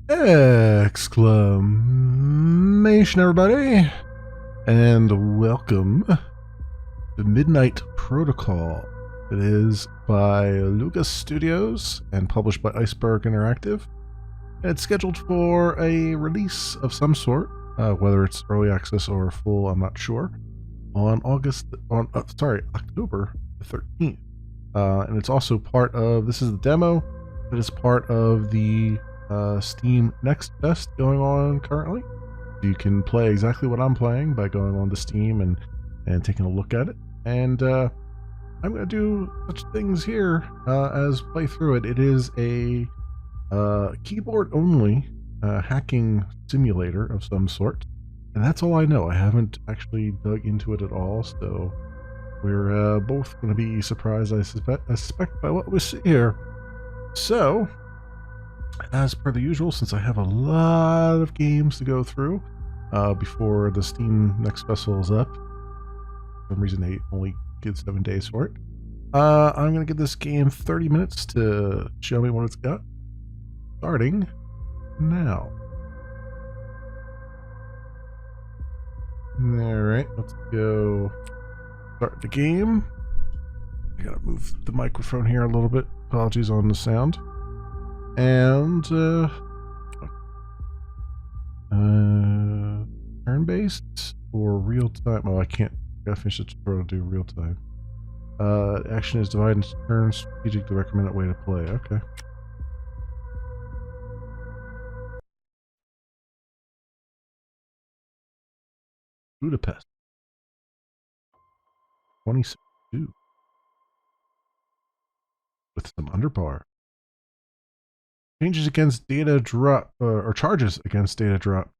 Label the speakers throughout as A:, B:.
A: Exclamation, everybody, and welcome to Midnight Protocol. It is by Lucas Studios and published by Iceberg Interactive. It's scheduled for a release of some sort, whether it's early access or full, I'm not sure, on October 13th. And it's also part of, this is the demo, that is part of the Steam Next Fest going on currently. You can play exactly what I'm playing by going on to Steam and taking a look at it. And I'm going to do such things here as play through it. It is a keyboard-only hacking simulator of some sort. And that's all I know. I haven't actually dug into it at all, so we're both going to be surprised, I suspect, by what we see here. So, as per the usual, since I have a lot of games to go through before the Steam Next Festival is up, for some reason they only give 7 days for it, I'm going to give this game 30 minutes to show me what it's got, starting now. Alright, let's go start the game. I gotta move the microphone here a little bit. Apologies on the sound. And turn-based or real-time? Oh, I can't. Gotta finish the tutorial to do real-time. Action is divided into turns. Strategic, the recommended way to play. Okay. Budapest. 22. With some underbar. Changes against data drop, or charges against data drop.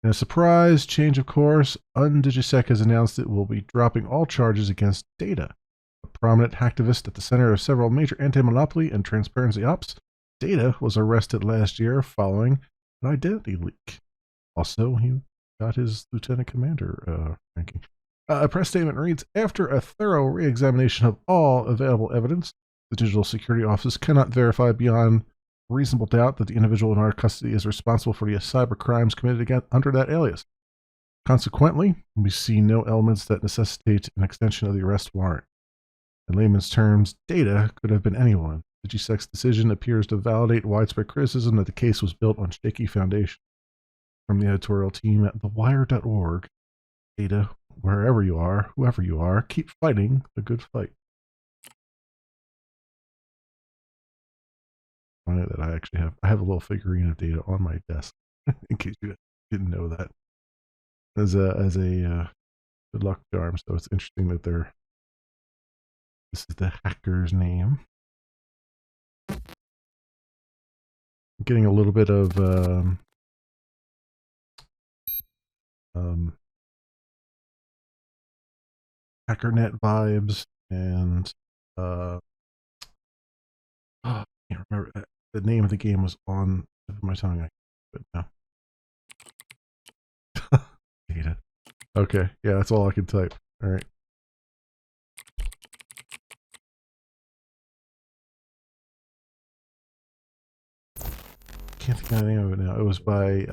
A: In a surprise change of course, Undigisec has announced it will be dropping all charges against Data. A prominent hacktivist at the center of several major anti-monopoly and transparency ops, Data was arrested last year following an identity leak. Also, he got his lieutenant commander ranking. A press statement reads, after a thorough re-examination of all available evidence, the Digital Security Office cannot verify beyond reasonable doubt that the individual in our custody is responsible for the cyber crimes committed under that alias. Consequently, we see no elements that necessitate an extension of the arrest warrant. In layman's terms, Data could have been anyone. Digisec's decision appears to validate widespread criticism that the case was built on shaky foundation. From the editorial team at thewire.org, Data, wherever you are, whoever you are, keep fighting the good fight. That I actually have a little figurine of Data on my desk in case you didn't know that, as a good luck charm. So it's interesting that this is the hacker's name. I'm getting a little bit of HackerNet vibes, and I can't remember. The name of the game was on the tip of my tongue, but no. Data. Okay, yeah, that's all I can type. All right. Can't think of the name of it now. It was by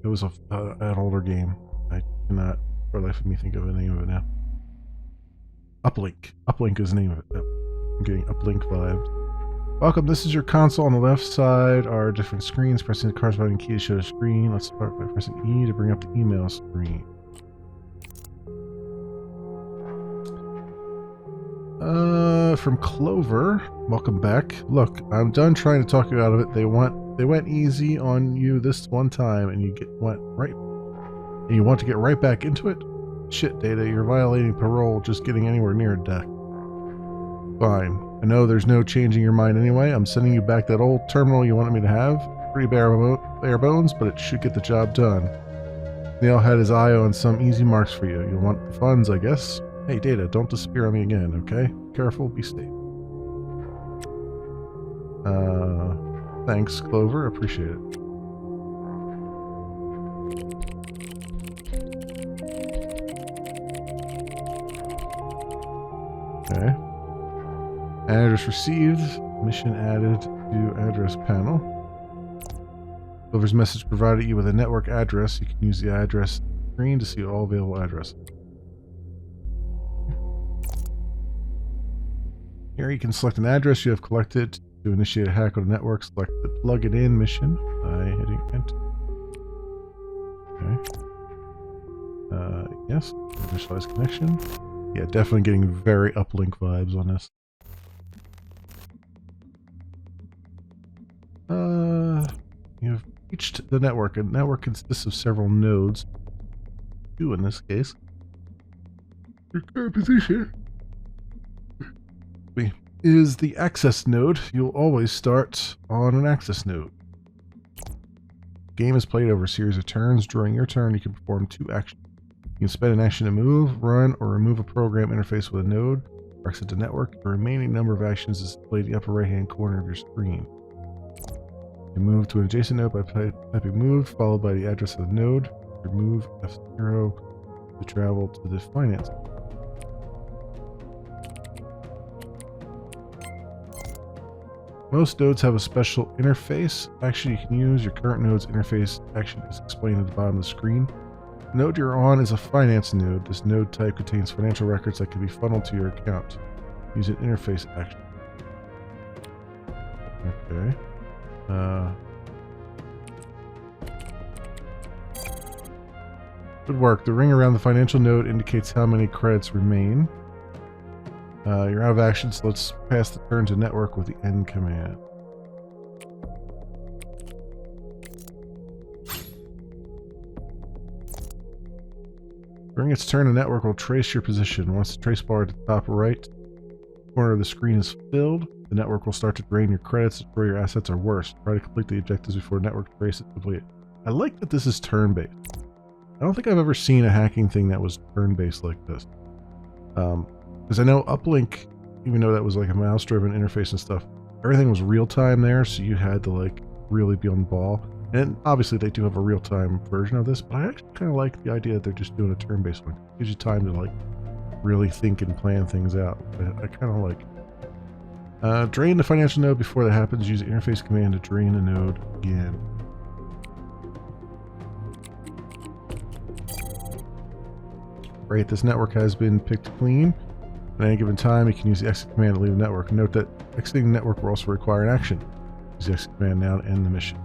A: it was an older game. I cannot for the life of me think of the name of it now. Uplink. Uplink is the name of it. Yep. I'm getting Uplink vibes. Welcome, this is your console. On the left side are different screens. Pressing the corresponding key to show the screen. Let's start by pressing E to bring up the email screen. From Clover, welcome back. Look, I'm done trying to talk you out of it. They went easy on you this one time, and you want to get right back into it? Shit, Data, you're violating parole just getting anywhere near a deck. Fine. I know there's no changing your mind anyway. I'm sending you back that old terminal you wanted me to have. Pretty bare bones, but it should get the job done. Neil had his eye on some easy marks for you. You'll want the funds, I guess. Hey, Data, don't disappear on me again, okay? Careful, be safe. Thanks, Clover. Appreciate it. Okay. Address received. Mission added to address panel. Clover's message provided you with a network address. You can use the address screen to see all available addresses. Here you can select an address you have collected to initiate a hack on the network. Select the plug it in mission by hitting enter. Okay. Yes. Initialize connection. Yeah, definitely getting very uplink vibes on this. You've reached the network. A network consists of several nodes. 2 in this case. Your current position is the access node. You'll always start on an access node. The game is played over a series of turns. During your turn, you can perform 2 actions. You can spend an action to move, run, or remove a program interface with a node, or exit the network. The remaining number of actions is displayed in the upper right-hand corner of your screen. You can move to an adjacent node by typing move, followed by the address of the node. Remove F0 to travel to the finance. Most nodes have a special interface action you can use. Your current node's interface action is explained at the bottom of the screen. The node you're on is a finance node. This node type contains financial records that can be funneled to your account. Use an interface action. Okay. Good work. The ring around the financial node indicates how many credits remain. You're out of action, so let's pass the turn to network with the end command. During its turn, the network will trace your position. Once the trace bar at the top right corner of the screen is filled, the network will start to drain your credits, destroy your assets, or worse. Try to complete the objectives before network trace is complete. I like that this is turn-based. I don't think I've ever seen a hacking thing that was turn-based like this. Because I know Uplink, even though that was like a mouse-driven interface and stuff, everything was real-time there, so you had to like really be on the ball. And obviously they do have a real-time version of this, but I actually kind of like the idea that they're just doing a turn-based one. It gives you time to like really think and plan things out. I kind of like it. Drain the financial node. Before that happens, use the interface command to drain the node again. Right, this network has been picked clean. At any given time, you can use the exit command to leave the network. Note that exiting the network will also require an action. Use the exit command now to end the mission.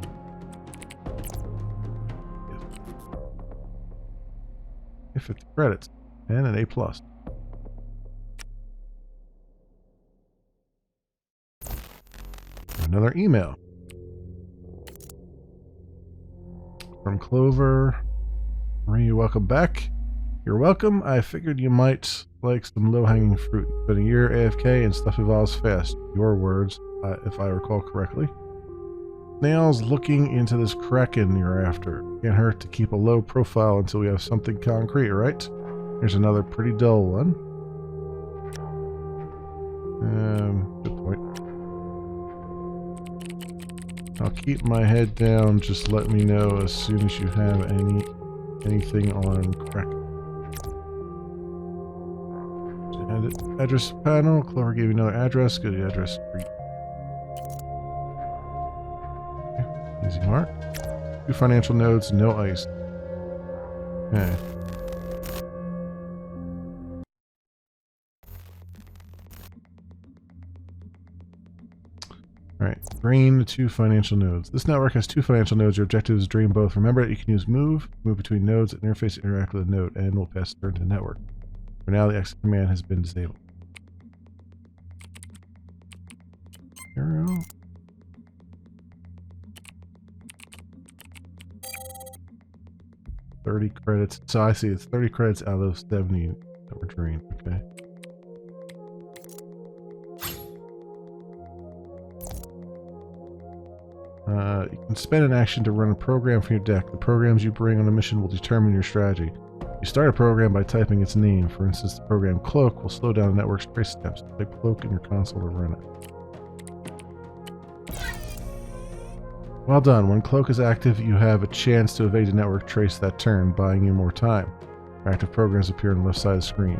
A: Yes. 50 credits and an A+. Another email from Clover. Marie, welcome back. You're welcome. I figured you might like some low-hanging fruit. It's been a year AFK and stuff evolves fast. Your words, if I recall correctly. Snails looking into this kraken you're after. Can't hurt to keep a low profile until we have something concrete, right? Here's another pretty dull one. Good point. I'll keep my head down. Just let me know as soon as you have anything on kraken. Address panel. Clover gave you another address. Go to the address screen. Okay. Easy mark. 2 financial nodes, no ice. Okay. Alright, drain the 2 financial nodes. This network has 2 financial nodes. Your objective is to drain both. Remember that you can use move between nodes, and interface to interact with a node, and we'll pass the turn to the network. For now, the exit command has been disabled. 0. $30 credits. So I see it's 30 credits out of 70 that were drained. Okay. You can spend an action to run a program from your deck. The programs you bring on a mission will determine your strategy. You start a program by typing its name. For instance, the program Cloak will slow down the network's trace attempts. Type Cloak in your console to run it. Well done. When Cloak is active, you have a chance to evade the network trace that turn, buying you more time. Active programs appear on the left side of the screen.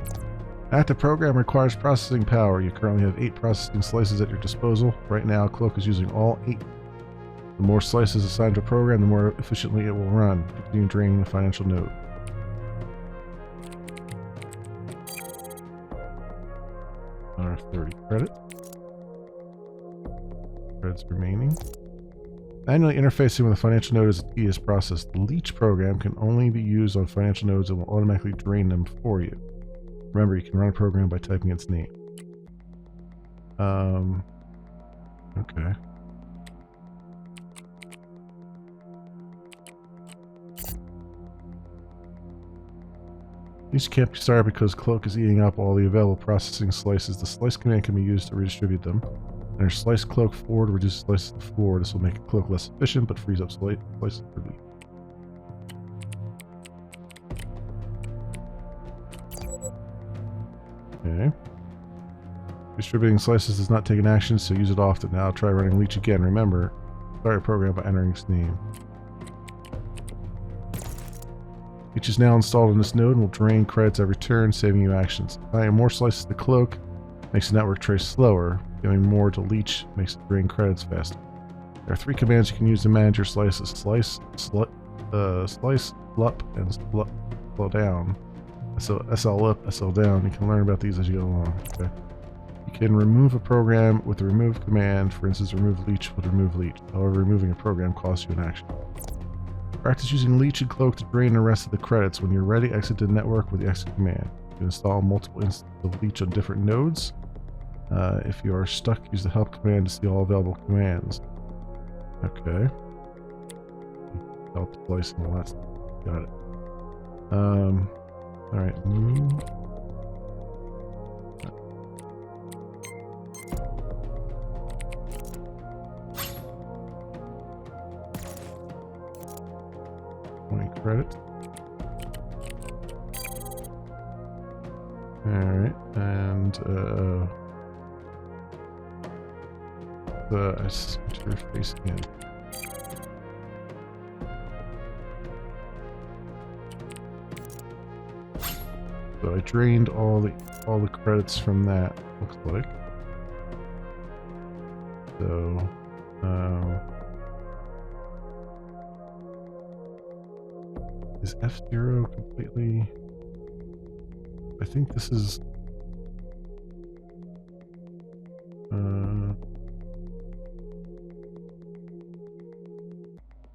A: An active program requires processing power. You currently have 8 processing slices at your disposal. Right now, Cloak is using all 8. The The more slices assigned to a program, the more efficiently it will run. Continue draining the financial node. Another 30 credits. Credits remaining. Manually interfacing with a financial node is a tedious process. The leech program can only be used on financial nodes and will automatically drain them for you. Remember, you can run a program by typing its name. Okay. Leech can't be started because Cloak is eating up all the available processing slices. The slice command can be used to redistribute them. And slice Cloak 4 to reduce slices to 4. This will make a Cloak less efficient, but frees up slices for Leech. Okay. Distributing slices does not take an action, so use it often. Now try running Leech again. Remember, start your program by entering its name. Leech is now installed on this node and will drain credits every turn, saving you actions. Adding more slices to Cloak makes the network trace slower. Giving more to Leech makes it drain credits faster. There are 3 commands you can use to manage your slices: slice, slup, and slow down. So SL up, SL down. You can learn about these as you go along. Okay. You can remove a program with the remove command. For instance, remove Leech would remove Leech. However, removing a program costs you an action. Practice using Leech and Cloak to drain the rest of the credits. When you're ready, exit the network with the exit command. You can install multiple instances of Leech on different nodes. If you are stuck, use the help command to see all available commands. Okay. Help slice and all that stuff. Got it. Alright, move. Credit. Alright, and the interface in. So I drained all the credits from that, looks like. So is F0 completely... I think this is...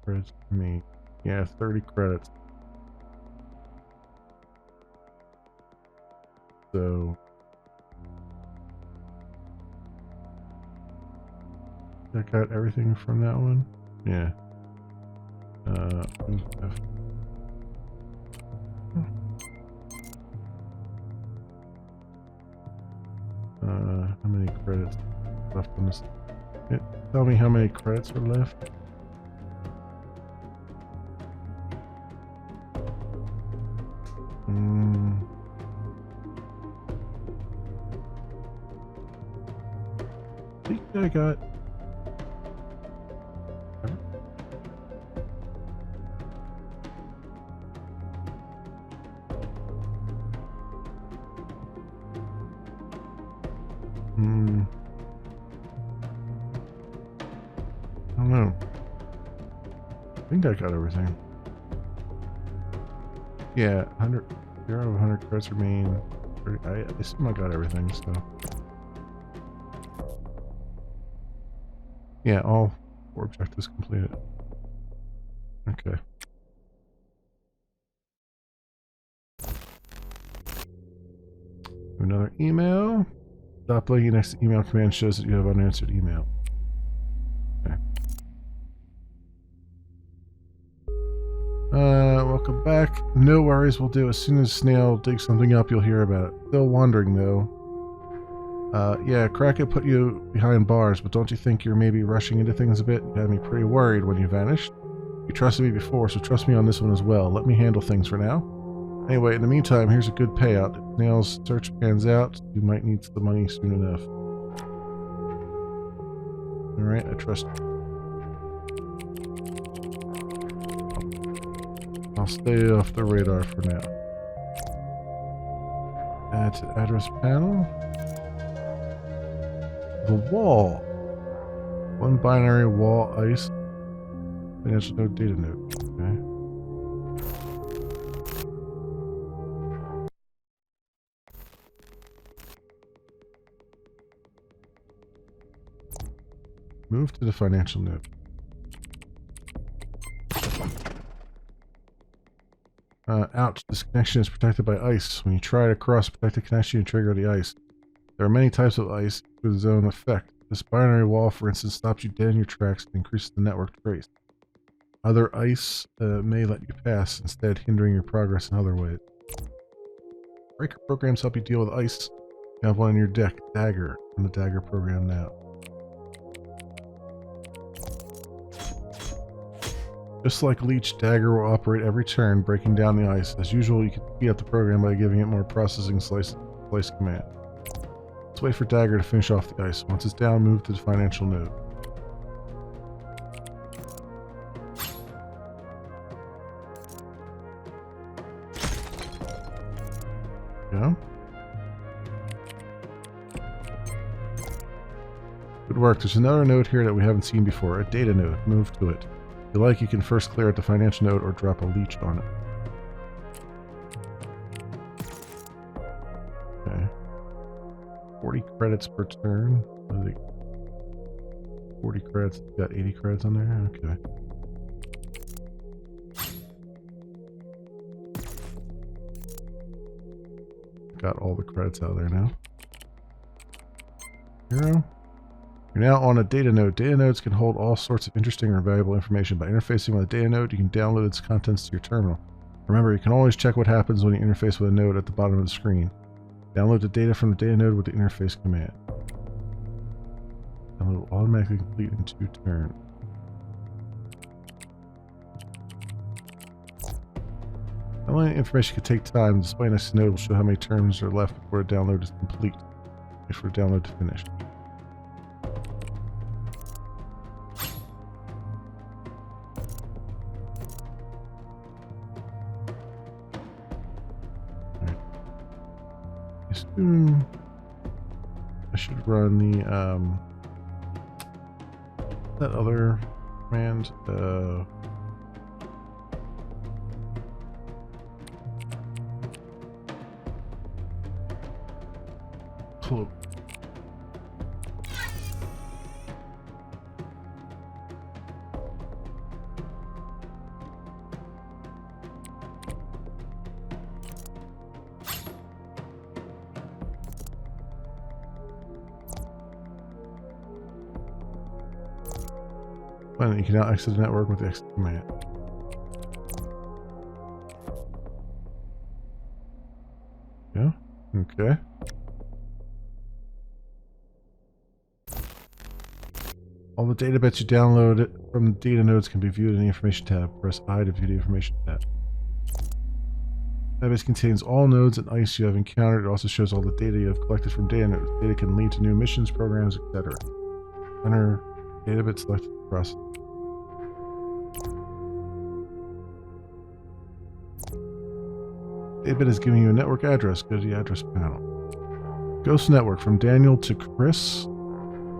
A: credits for me. Yeah, 30 credits. So... I got everything from that one? Yeah. How many credits left on this? Tell me how many credits are left. I think I got... I don't know. I think I got everything. Yeah, 100, 0 out of 100 credits remain. I assume I got everything, so. Yeah, all 4 objectives completed. Okay. Another email. Stop blinking next to email command shows that you have unanswered email. Okay. Welcome back. No worries, we'll do. As soon as Snail digs something up, you'll hear about it. Still wandering, though. Yeah, Kraken put you behind bars, but don't you think you're maybe rushing into things a bit? You had me pretty worried when you vanished. You trusted me before, so trust me on this one as well. Let me handle things for now. Anyway, in the meantime, here's a good payout. If Snail's search pans out, you might need the money soon enough. Alright, I trust you. I'll stay off the radar for now. Add to address panel. The wall. One binary wall ice. Financial node, data node. Okay. Move to the financial node. Ouch, this connection is protected by ice. When you try to cross protected connection, you trigger the ice. There are many types of ice with its own effect. This binary wall, for instance, stops you dead in your tracks and increases the network trace. Other ice may let you pass, instead hindering your progress in other ways. Breaker programs help you deal with ice. You have one on your deck, Dagger, in the Dagger program now. Just like Leech, Dagger will operate every turn, breaking down the ice. As usual, you can speed up the program by giving it more processing slice command. Let's wait for Dagger to finish off the ice. Once it's down, move to the financial node. Yeah. Good work. There's another node here that we haven't seen before, a data node. Move to it. If you like, you can first clear out the financial node or drop a leech on it. Okay. 40 credits per turn. 40 credits. Got 80 credits on there? Okay. Got all the credits out of there now. Hero. You're now on a data node. Data nodes can hold all sorts of interesting or valuable information. By interfacing with a data node, you can download its contents to your terminal. Remember, you can always check what happens when you interface with a node at the bottom of the screen. Download the data from the data node with the interface command. Download will automatically complete in 2 turns. Downloading information can take time. Displaying this node will show how many turns are left before the download is complete. Wait for the download to finish. I should run the that other command. Cloak. You can now exit the network with the exit command. Yeah? Okay. All the data bits you download from the data nodes can be viewed in the information tab. Press I to view the information tab. Database contains all nodes and ice you have encountered. It also shows all the data you have collected from data nodes. Data can lead to new missions, programs, etc. Enter data bit selected across. Databit is giving you a network address. Go to the address panel. Ghost network from Daniel to Chris.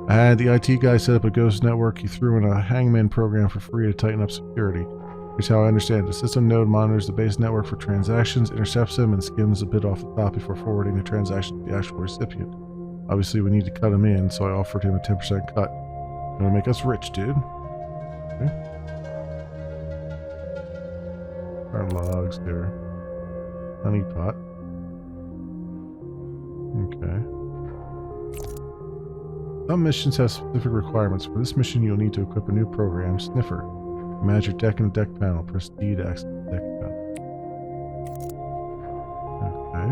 A: I had the IT guy set up a ghost network. He threw in a hangman program for free to tighten up security. Here's how I understand it. The system node monitors the base network for transactions, intercepts them, and skims a bit off the top before forwarding the transaction to the actual recipient. Obviously, we need to cut him in, so I offered him a 10% cut. Gonna make us rich, dude. Okay. Our logs there. Honeypot. Okay. Some missions have specific requirements. For this mission, you'll need to equip a new program, Sniffer. Manage your deck in the deck panel. Press D to access the deck panel. Okay.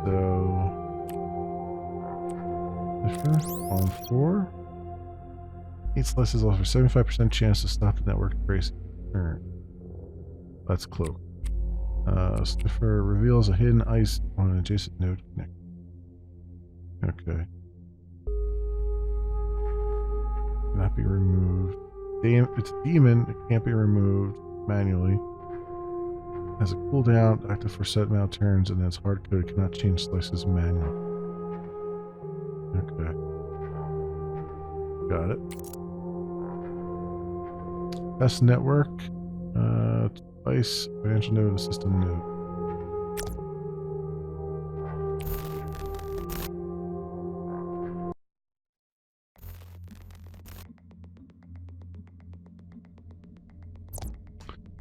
A: So, Sniffer on 4. 8 slices offer 75% chance to stop the network tracing. Turn. That's cloak. Sniffer reveals a hidden ice on an adjacent node connect. Okay. Cannot be removed. It's a demon. It can't be removed manually. Has a cooldown, active for set amount of turns, and it's hard coded. Cannot change slices manually. Okay. Got it. Test network. Device, financial node, system node.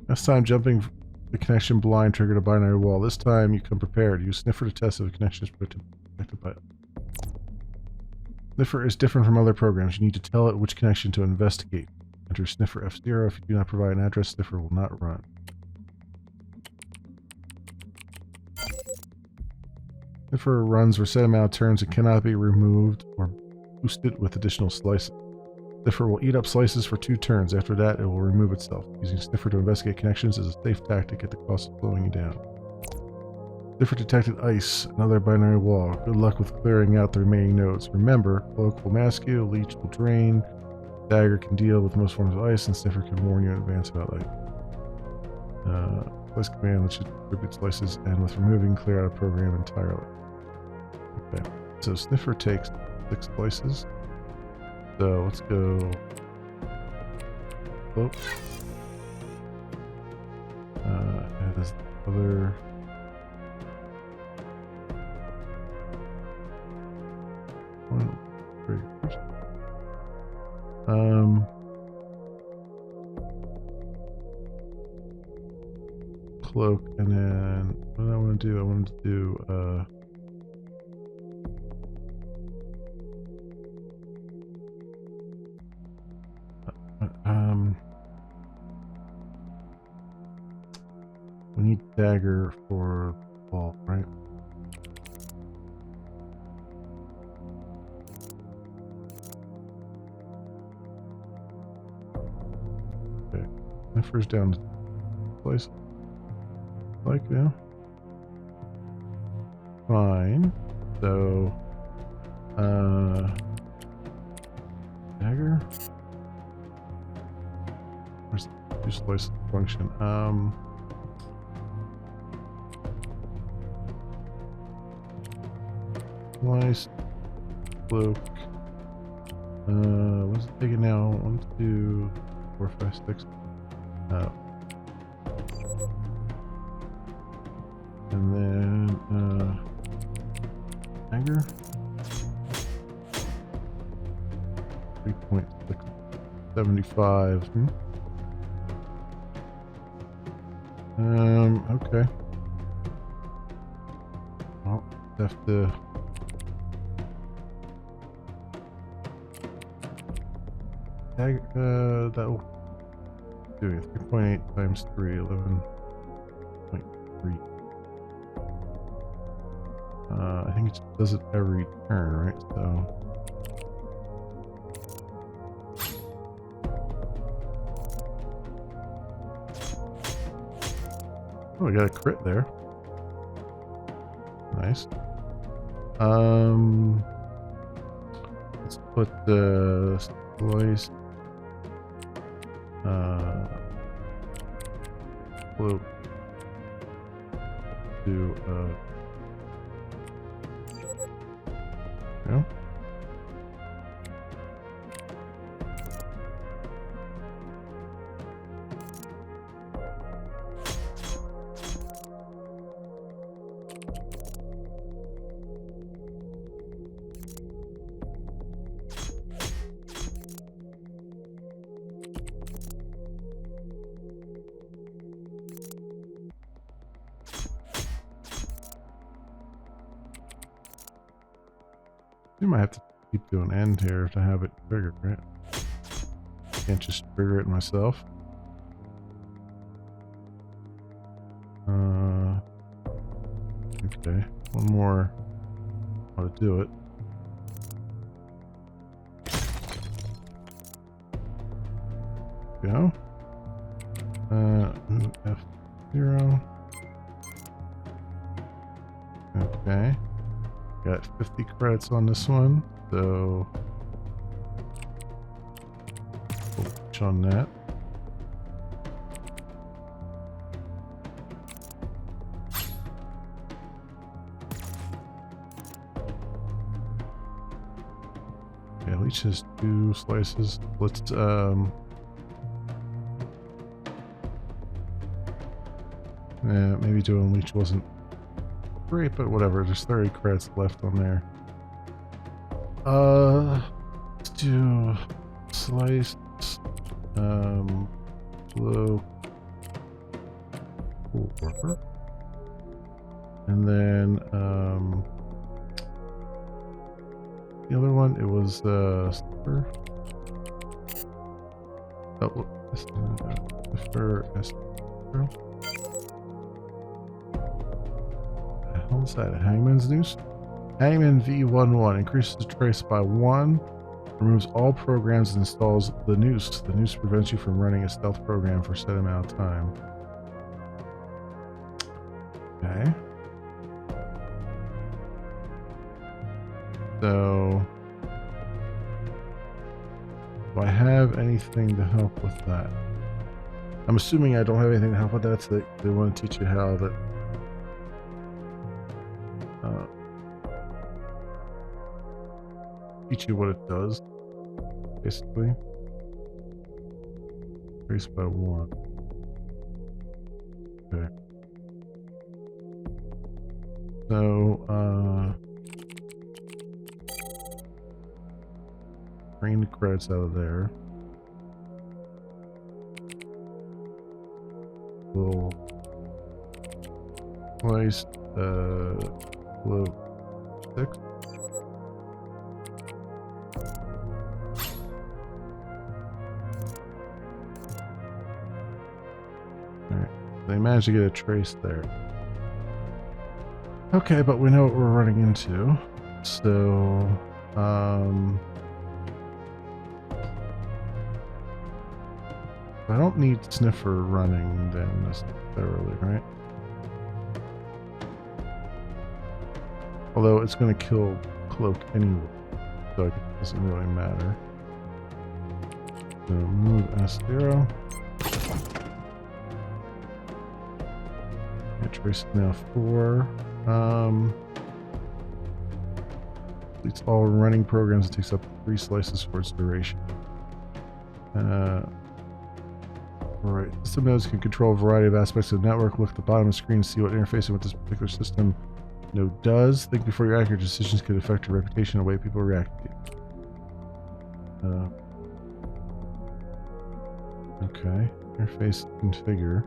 A: Next time, jumping the connection blind triggered a binary wall. This time, you come prepared. Use Sniffer to test if a connection is protected by it. Sniffer is different from other programs. You need to tell it which connection to investigate. Enter Sniffer F0. If you do not provide an address, Sniffer will not run. Sniffer runs for a set amount of turns and cannot be removed or boosted with additional slices. Sniffer will eat up slices for 2 turns. After that, it will remove itself. Using Sniffer to investigate connections is a safe tactic at the cost of slowing you down. Sniffer detected ice, another binary wall. Good luck with clearing out the remaining nodes. Remember, Cloak will mask you, Leech will drain, Dagger can deal with most forms of ice, and Sniffer can warn you in advance about ice. Slice command lets you distribute slices, and with removing, clear out a program entirely. Okay, so Sniffer takes 6 slices. So let's go. Oh. And this other. One, 3. Cloak, and then what do I want to do? I want to do we need Dagger for ball, right? Okay, Sniffer's down to place. Like now. Fine. So, Dagger. Where's the use slice function? Slice, cloak. What's it taking now? 1, 2, 4, 5, 6. And then, Dagger. 3.675. Okay. Well, have to. That will do it. 3.8 times 3, 11.3. I think it does it every turn, right? So. Oh, we got a crit there. Nice. Let's put the slice. Cloak to yeah. You might have to keep to an end here to have it triggered, right? Can't just trigger it myself. Okay, one more how to do it. Go. F0. Okay. Got 50 credits on this one, so we'll touch on that. Yeah, Leech has 2 slices. Let's Maybe doing leech wasn't great, but whatever. There's 30 credits left on there. Let's do slice, blow, worker, and then the other one, it was slipper. Oh, slipper. The hell is that? Hangman's Noose? Hangman V11 increases the trace by 1, removes all programs and installs the noose. The noose prevents you from running a stealth program for a set amount of time. Okay. So, do I have anything to help with that? I'm assuming I don't have anything to help with that, so they want to teach you how that. Teach you what it does, basically. Trace by 1. Okay. So, drain the credits out of there. We'll place below 6. They managed to get a trace there. Okay, but we know what we're running into. So, I don't need Sniffer running then necessarily, right? Although it's going to kill Cloak anyway, so it doesn't really matter. So move S0. Trace now 4. Deletes all running programs and takes up 3 slices for its duration. Alright, system nodes can control a variety of aspects of the network. Look at the bottom of the screen to see what interfacing with this particular system node does. Think before your accurate decisions could affect your reputation and the way people react to you. Okay, interface configure.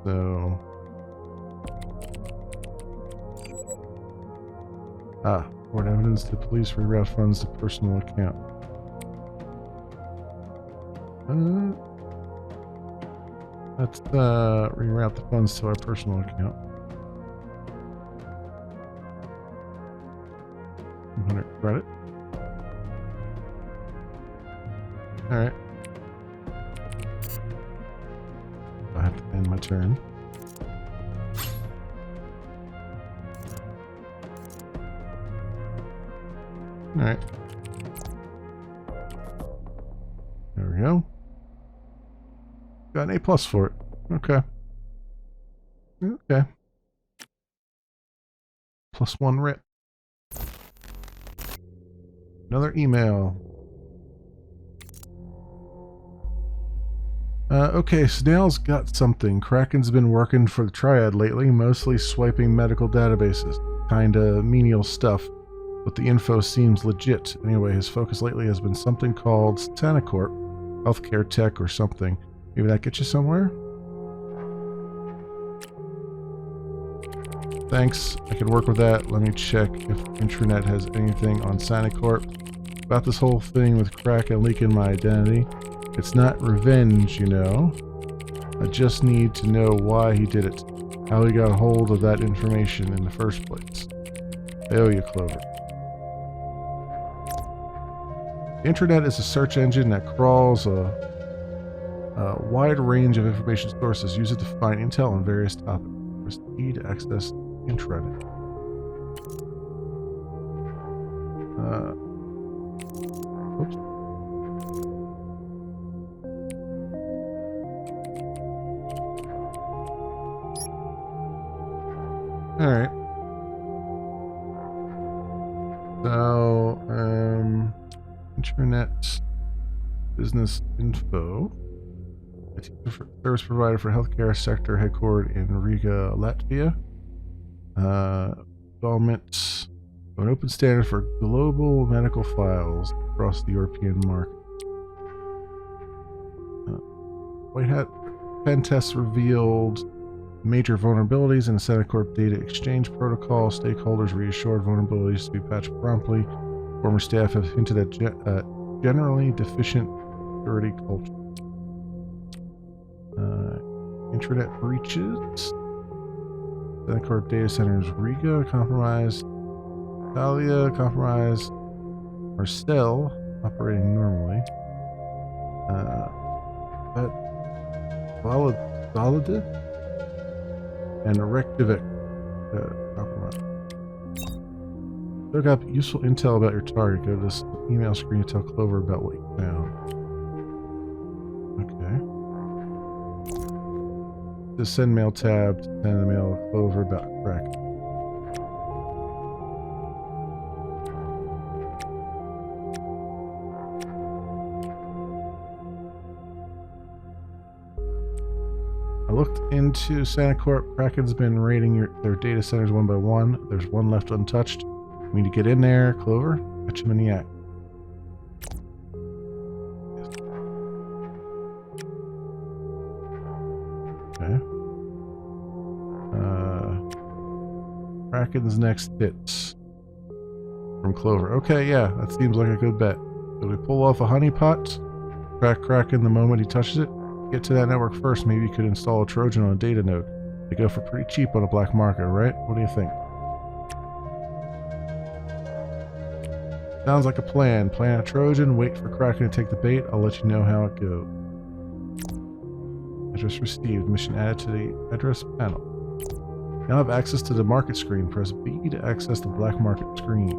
A: So, report evidence to police, reroute funds to personal account. Let's reroute the funds to our personal account. 100 credit. All right. I have to end my turn. Alright. There we go. Got an A+ for it. Okay. Okay. +1 rip. Another email. Okay, Snail's got something. Kraken's been working for the Triad lately, mostly swiping medical databases. Kinda menial stuff, but the info seems legit. Anyway, his focus lately has been something called Sanacorp, healthcare tech or something. Maybe that gets you somewhere? Thanks, I could work with that. Let me check if Intranet has anything on Sanacorp. About this whole thing with Kraken leaking my identity. It's not revenge, you know. I just need to know why he did it. How he got hold of that information in the first place. I owe you, Clover. The Intranet is a search engine that crawls a wide range of information sources. Use it to find intel on various topics. Press E to access Intranet. Oops. Alright. So, Internet business info. IT service provider for healthcare sector headquartered in Riga, Latvia. Development of an open standard for global medical files across the European market. White Hat pen tests revealed major vulnerabilities in the SANACORP data exchange protocol. Stakeholders reassured vulnerabilities to be patched promptly. Former staff have hinted at generally deficient security culture. Internet breaches. SANACORP data centers Riga compromised. Italia compromised. Marcel operating normally. Validid and Reykjavik compromised. Look up useful intel about your target. Go to this email screen to tell Clover about what you found. Okay. The send mail tab to send the mail to Clover about crack. I looked into SANACORP. Kraken's been raiding their data centers one by one. There's one left untouched. We need to get in there, Clover. Catch him in the act. Okay. Kraken's next hits from Clover. Okay, yeah, that seems like a good bet. So we pull off a honeypot, track Kraken the moment he touches it. Get to that network first. Maybe you could install a Trojan on a data node. They go for pretty cheap on a black market, right? What do you think? Sounds like a plan. Plan a Trojan, wait for Kraken to take the bait. I'll let you know how it goes. Address received. Mission added to the address panel. Now have access to the market screen. Press B to access the black market screen.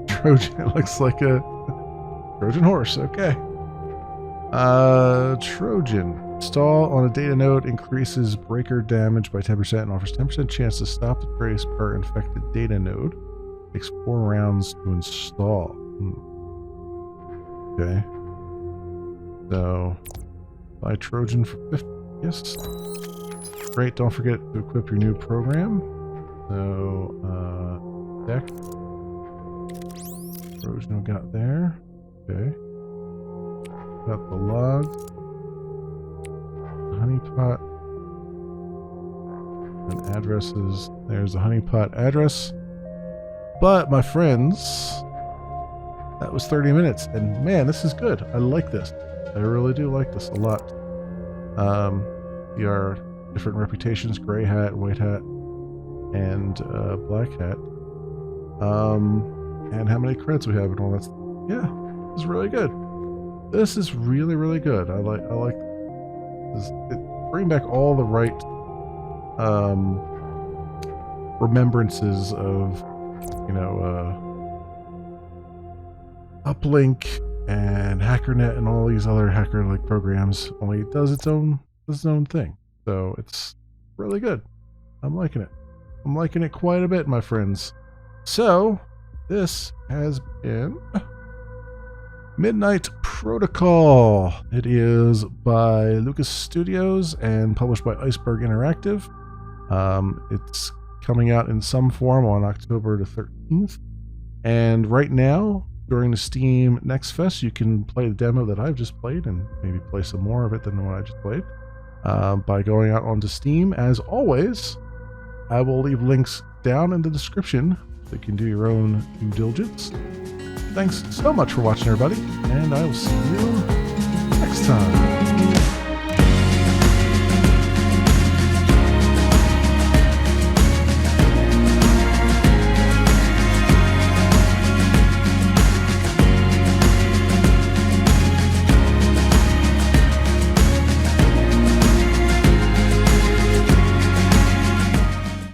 A: Trojan, it looks like a Trojan horse, okay. Trojan. Install on a data node increases breaker damage by 10% and offers 10% chance to stop the trace per infected data node. Takes 4 rounds to install. Okay. So, buy Trojan for 50. Yes. Great, don't forget to equip your new program. So, deck. Trojan we got there. Okay. Got the log. Honeypot. And addresses. There's the honeypot address. But, my friends, that was 30 minutes. And man, this is good. I like this. I really do like this a lot. There are different reputations. Gray hat, white hat, and black hat. And how many credits we have and all that stuff. Yeah, this is really good. This is really, really good. I like this. It bring back all the right remembrances of, you know, Uplink and HackerNet and all these other hacker-like programs. Only it does its own thing. So it's really good. I'm liking it. I'm liking it quite a bit, my friends. So this has been Midnight Protocol. It is by Lucas Studios and published by Iceberg Interactive. It's coming out in some form on October the 13th. And right now, during the Steam Next Fest, you can play the demo that I've just played and maybe play some more of it than the one I just played by going out onto Steam. As always, I will leave links down in the description so you can do your own due diligence. Thanks so much for watching, everybody, and I will see you next time.